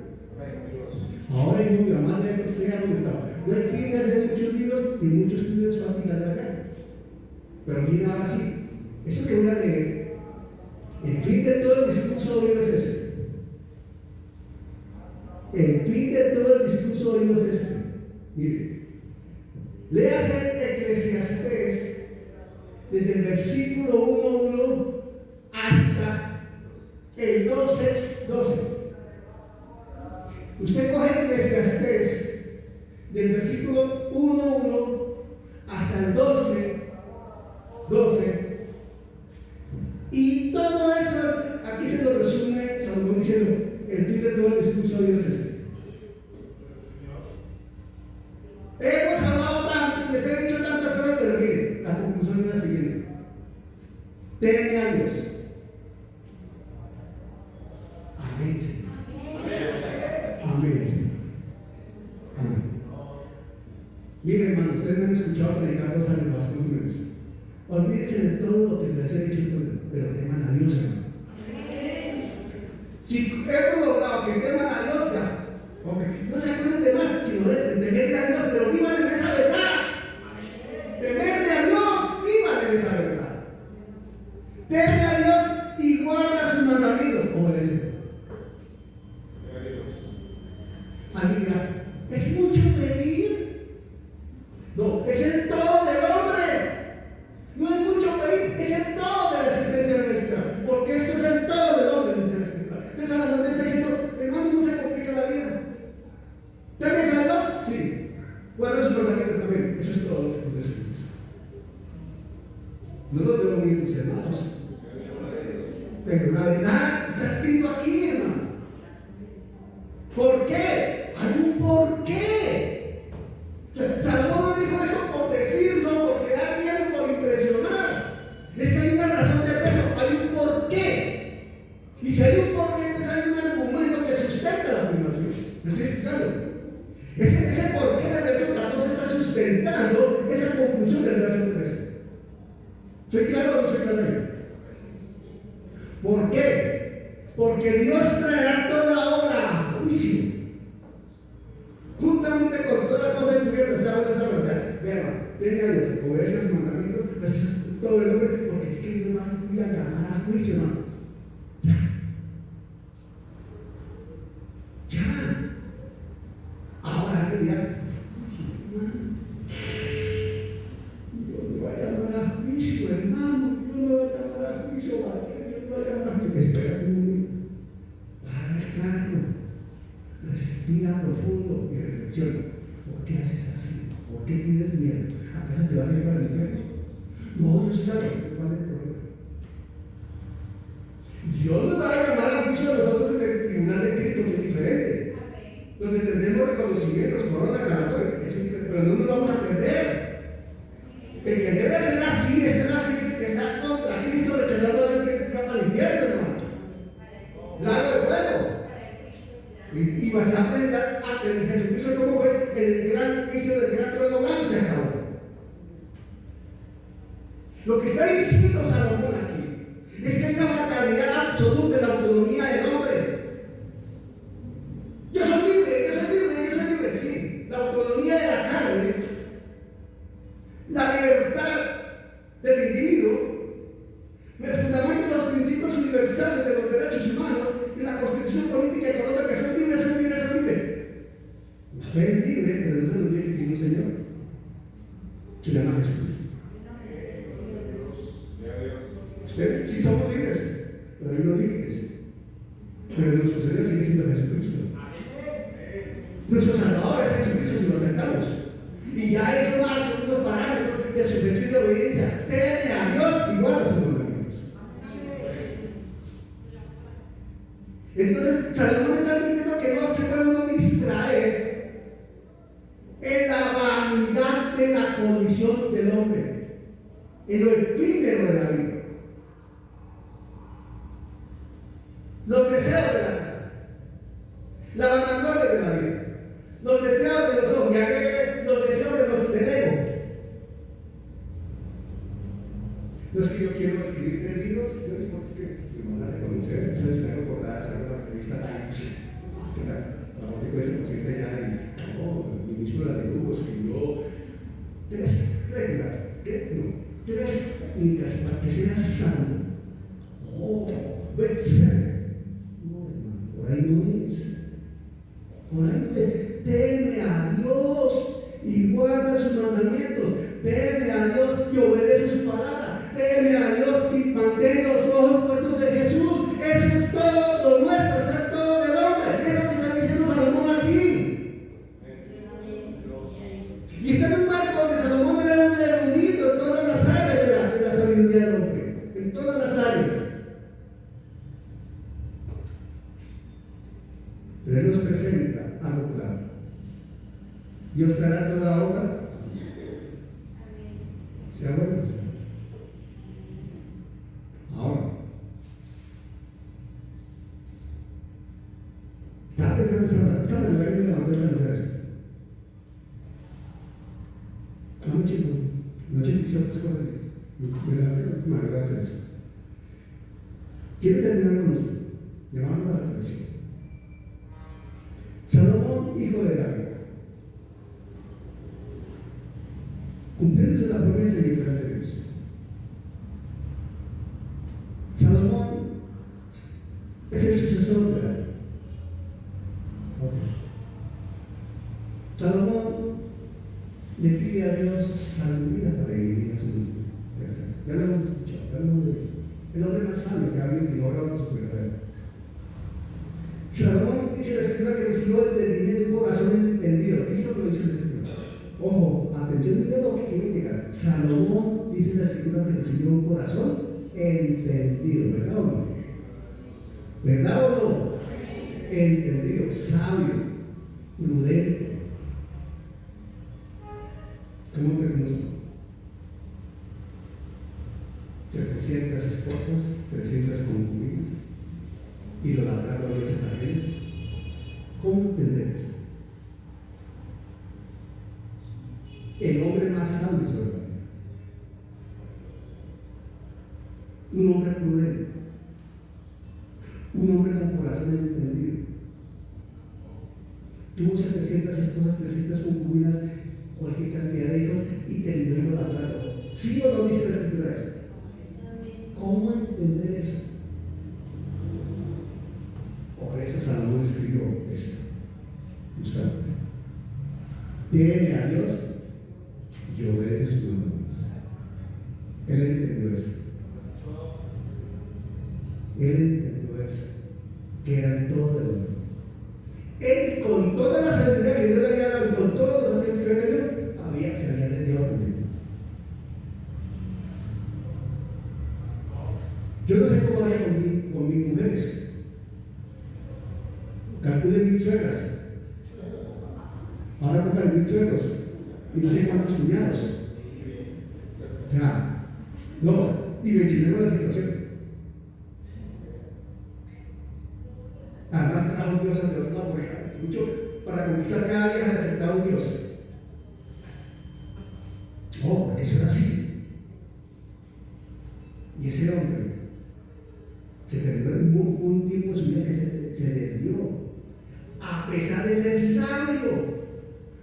Ahora hijo mío, amad de esto, sea donde estaba. No hay fin de hacer muchos libros y muchos estudios fácil de acá. Pero viene ahora sí. Eso que voy a leer, el fin de todo el discurso oído es este. El fin de todo el discurso oído es este. Mire, léase Eclesiastés desde el versículo 1:1 hasta el 12:12. Usted coge Eclesiastés del versículo 1:1 hasta el 12 y todo eso aquí se lo resume Salomón diciendo: el fin de todo el discurso de Dios es este. Hemos hablado tanto, les he dicho tantas cosas, pero miren, la conclusión es la siguiente: teme a Dios. Amén, Señor. Amén, Señor. Amén. Miren, hermano, ustedes me han escuchado predicar 2 años más o menos. Olvídense de todo lo que les he dicho, pero teman a Dios, hermano. Si hemos logrado que teman a Dios, ya. Okay. No se acuerden de más, sino de temerle a Dios, pero vivan en esa verdad. Temerle a Dios, vivan en esa verdad. Teme a Dios y guarda sus mandamientos, obedece. Amiga, ¿es mucho pedir? No, es el todo del hombre. No es mucho pedir, es el todo de la existencia nuestra. Porque esto es el todo del hombre, dice la Escritura. Entonces a la mujer está diciendo, hermano, no se complica la vida. ¿Temes a Dios? Sí. Guarda sus mandamientos también. Eso es todo lo que tú necesitas. No lo veo muy entusiasmados. Pero la verdad está escrito aquí, hermano. ¿Por qué? Hay un por qué. Salomón no dijo eso por decirlo, por quedar bien, por impresionar. Es que hay una razón de peso, hay un por qué. Y si hay un por qué, entonces hay un argumento que sustenta la afirmación. ¿Me estoy explicando? Ese por qué del verso 14 está sustentando esa conclusión del verso 13. ¿Soy claro o no soy claro? ¿Por qué? Porque Dios traerá toda la obra a juicio. Juntamente con toda cosa que tuviera pensado en esa verdad. Vean, tenga a Dios, obedezca sus mandamientos, pues todo el hombre, porque es que Dios va a llamar a juicio, hermano. Ya. Ahora ya. Dios me va a llamar a juicio, hermano. Dios me va a llamar a juicio, Dios me va a llamar a juicio. Espera un momento. Para el carro. Respira profundo y reflexiona. ¿Por qué haces así? ¿Por qué tienes miedo? ¿Acaso te vas a ir para el infierno? No, Dios sabe cuál es el problema. Dios nos va a llamar a juicio a nosotros en el tribunal de Cristo, que es diferente. Donde tendremos reconocimientos, corona, galardón, pero no nos vamos a perder. El que debe ser así, estar así, es el que está contra Cristo, rechazando a Dios, que se escapa al infierno, hermano. Lago de fuego. Y vas a aprender ante Jesucristo como es en el gran juicio del gran trono blanco, se acabó. Lo que está diciendo Salomón aquí es que hay una fatalidad absoluta de la autonomía del hombre. Yo soy libre, sí. La autonomía de la carne, la libertad del individuo, el fundamento de los principios universales de los derechos humanos y la constitución política y económica, son libres. Usted es libre, pero no se lo olvide que tiene un Señor. Se llama Jesucristo. Usted, sí somos libres, pero hay unos límites. Pero nuestro Señor sigue siendo Jesucristo. Nuestro Salvador es Jesucristo si lo aceptamos. Y ya eso va con unos parámetros de sujeción y de obediencia. Teme a Dios y guarda sus mandamientos. Entonces, Salomón está diciendo que no se puede uno distraer en la vanidad de la condición del hombre, en lo efímero de la vida, los deseos de la carne, la vanagloria de la vida, los deseos de los ojos, y agregue los deseos del ego. No es que yo quiero escribir 3 libros, yo les pongo que me van a reconocer, entonces tengo portadas de la revista Times, la foto de este paciente allá y el ministro de la Dibujo escribió 3 reglas, ¿qué? No, 3 técnicas para que seas sano. Betser. No, hermano, por ahí no es. Por ahí no es. Teme a Dios y guarda sus mandamientos. Teme a Dios y obedece su palabra. Teme a Dios y mantén los ojos puestos en Jesús. Eso es todo lo nuestro, eso es todo del hombre. Es lo que está diciendo Salomón aquí. Y está en un marco donde Salomón era un erudito en todas las áreas de la sabiduría del hombre. En todas las áreas. Pero Él nos presenta algo claro. Dios te hará toda obra. Sea bueno. Ahora, estaba pensando en la Biblia levantó y esto. noche empieza otras cosas. Me voy a hacer eso. Quiero terminar con esto. Llevamos a la reflexión. Salomón, hijo de David, cumpliéndose la promesa y libertad de Dios. Salomón es el sucesor de David. Salomón le pide a Dios sabiduría para vivir a su vida. Ya lo hemos escuchado, ya lo hemos leído. El hombre más sabio que alguien que no habla su verdad. Salomón dice la escritura que recibió el entendimiento de un corazón entendido. Esto es lo que dice la escritura. Ojo, atención, mira lo que quiero llegar. Salomón dice la escritura que recibió un corazón entendido, ¿verdad o no? ¿Verdad o no? Entendido, sabio, prudente. ¿Cómo tenemos 700 esposas, 300 concubinas, idolatrando a dioses ajenos? ¿Cómo entender eso? El hombre más sabio sobre la tierra, un hombre prudente, un hombre con corazón entendido, tuvo 700 esposas, 300 concubinas, cualquier cantidad de hijos y terminó idolatrando. ¿Sí o no dice la escritura eso? ¿Cómo entender eso? Por eso Salomón escribió esto. Justamente. Teme a Dios y obedece sus mandamientos. Él entendió eso. Él entendió eso. Que era el todo del hombre. Él, con toda la sabiduría que Dios le había dado, con todos los aciertos que le dio, se había entendido conmigo. Yo no sé cómo haría con mis mujeres. Calculen 1000 suegras. Ahora tocan 1000 suegros. Y no sé cuántos cuñados. Ya. No, y me enseñaron la situación. Además trajo Dios ante otra oreja. Mucho para conquistar cada día aceptaba un Dios. No, porque eso era así. Y ese hombre se terminó en un tiempo de su vida que se desvió. A pesar de ser sabio,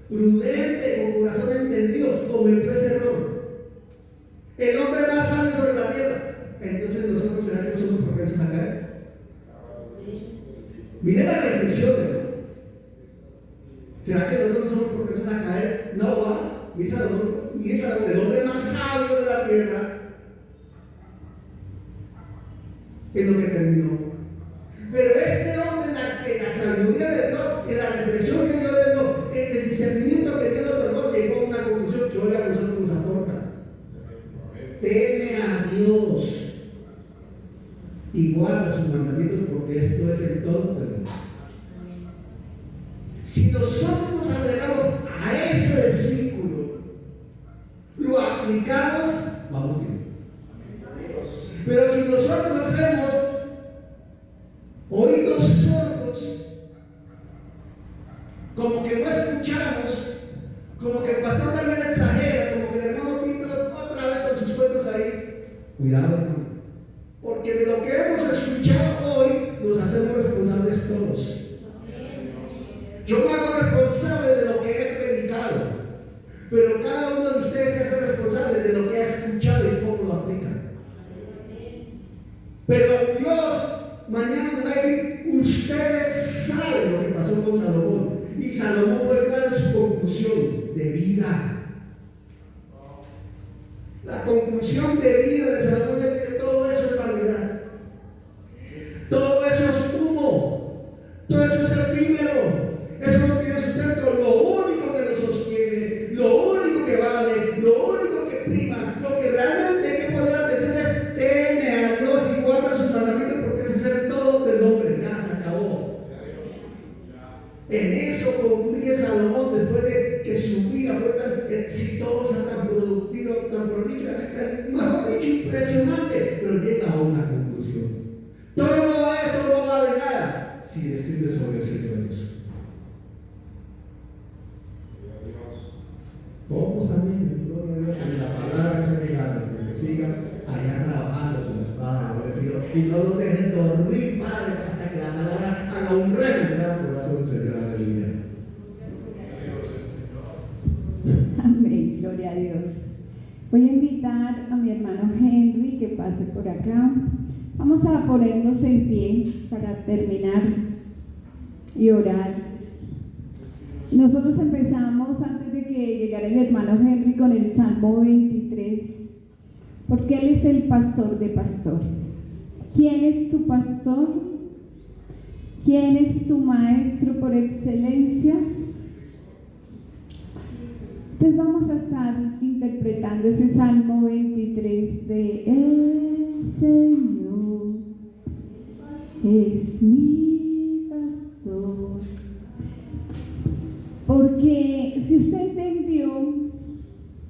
prudente, con corazón entendido, cometió ese error. El hombre más sabio sobre la tierra. Entonces nosotros, ¿será que no somos propensos a caer? Miren la reflexión, ¿no? ¿Será que nosotros no somos propensos a caer? No va. Mire Salomón, el hombre más sabio de la tierra, en lo que terminó. Pero este hombre, en la sabiduría de Dios, en la reflexión que Dios le dio, en el discernimiento que Dios le otorgó, llegó a una conclusión que hoy a nosotros nos aporta. Teme a Dios y guarda sus mandamientos, porque esto es el todo del mundo. Si nosotros nos agregamos a ese versículo, lo aplicamos, vamos bien. Pero si nosotros hacemos oídos sordos, como que no escuchamos, como que el pastor también exagera, como que el hermano Pinto otra vez con sus cuentos ahí, cuidado, hermano, porque de lo que hemos escuchado hoy nos hacemos responsables todos. Yo me hago responsable de lo que he predicado, pero cada uno de ustedes se hace responsable de lo que ha escuchado y cómo lo aplica. Pero Dios mañana nos va a decir, ustedes saben lo que pasó con Salomón. Y Salomón fue clara en su conclusión de vida. La conclusión de vida de Salomón es que todo eso es vanidad. Todo eso es humo. Todo eso es efímero. Eso no tiene sustento. Lo único que nos sostiene, lo único que vale, lo único que prima, lo que realmente hay que poner atención es teme a Dios y guarda sus mandamientos, porque ese es el todo del hombre. Ya se acabó. En eso concluye Salomón después de que su vida fue tan exitosa, tan productiva, tan prolífera, mejor dicho, impresionante, pero llega a una conclusión. Todo eso no vale nada si estoy desobedeciendo a Dios. Pocos amigos, gloria sigan allá trabajando con la espada de doble filo y no los dejen dormir, Padre, hasta que la palabra haga un reto en el corazón, Señor. Aleluya. Amén, gloria a Dios. Voy a invitar a mi hermano Henry que pase por acá. Vamos a ponernos en pie para terminar y orar. Nosotros empezamos antes de que llegara el hermano Henry con el Salmo 23, porque él es el pastor de pastores. ¿Quién es tu pastor? ¿Quién es tu maestro por excelencia? Entonces vamos a estar interpretando ese Salmo 23 de El Señor es mi pastor. Porque si usted entendió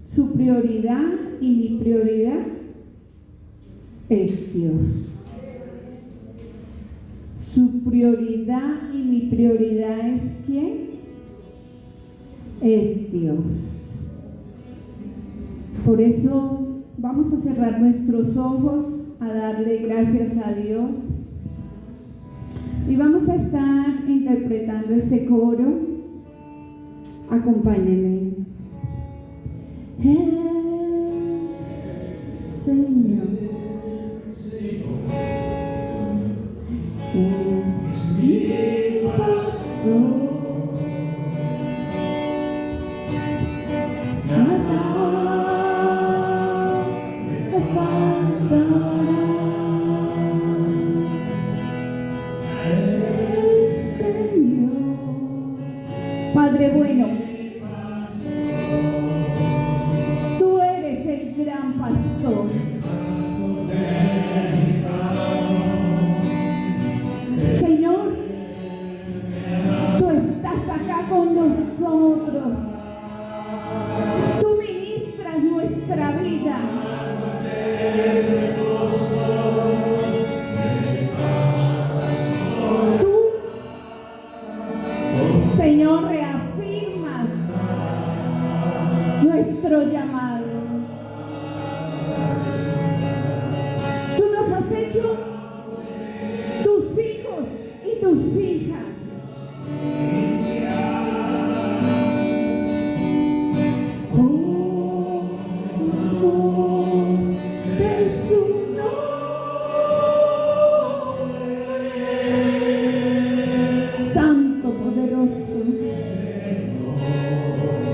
su prioridad y mi prioridad es Dios. Su prioridad y mi prioridad es ¿quién? Es Dios. Por eso vamos a cerrar nuestros ojos, a darle gracias a Dios. Y vamos a estar interpretando este coro. Acompáñenme. El Señor es mi pastor. Padre bueno, tú eres el gran pastor. Señor, tú estás acá con nosotros. Tú ministras nuestra vida. Señor, reafirmas nuestro llamado. Tú nos has hecho tus hijos y tus hijas.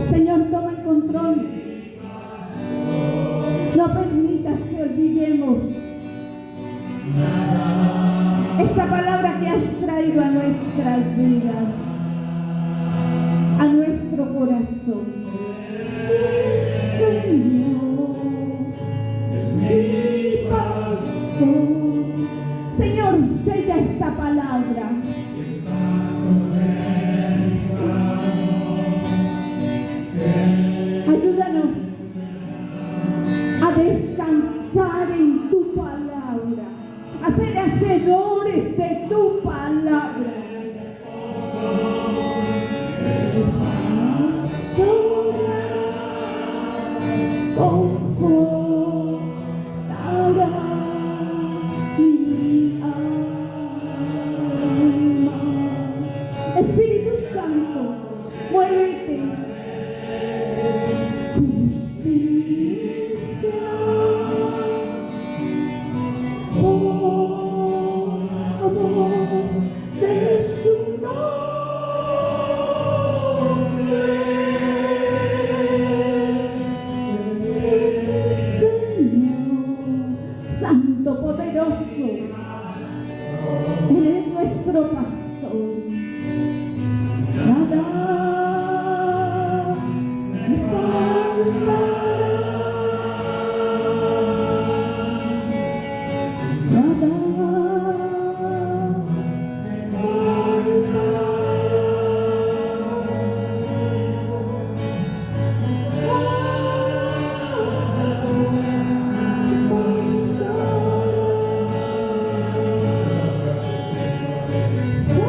Señor, toma el control. No permitas que olvidemos esta palabra que has traído a nuestras vidas, a nuestro corazón. Señor, es mi pastor. Señor, sella esta palabra. Ayúdanos a descansar en tu palabra, a ser hacedores de tu palabra. Confortará mi alma. Espíritu Santo, muévete. Santo poderoso, eres nuestro pastor. Nada me faltará, nada me faltará. Señor,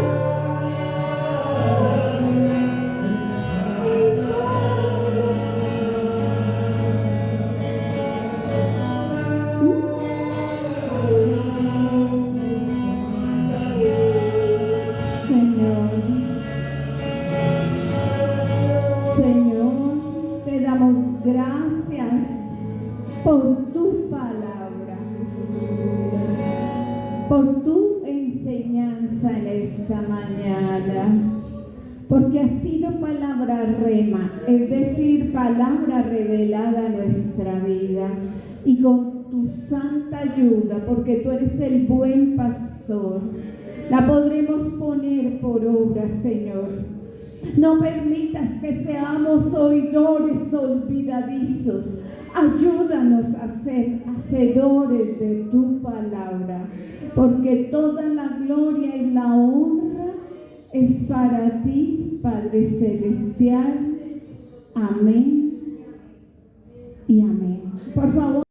por tu palabra, por tu enseñanza en esta mañana, porque ha sido palabra rema, es decir, palabra revelada a nuestra vida, y con tu santa ayuda, porque tú eres el buen pastor, la podremos poner por obra, Señor. No permitas que seamos oidores olvidadizos. Ayúdanos a ser hacedores de tu palabra, porque toda la gloria y la honra es para ti, Padre Celestial. Amén y amén. Por favor.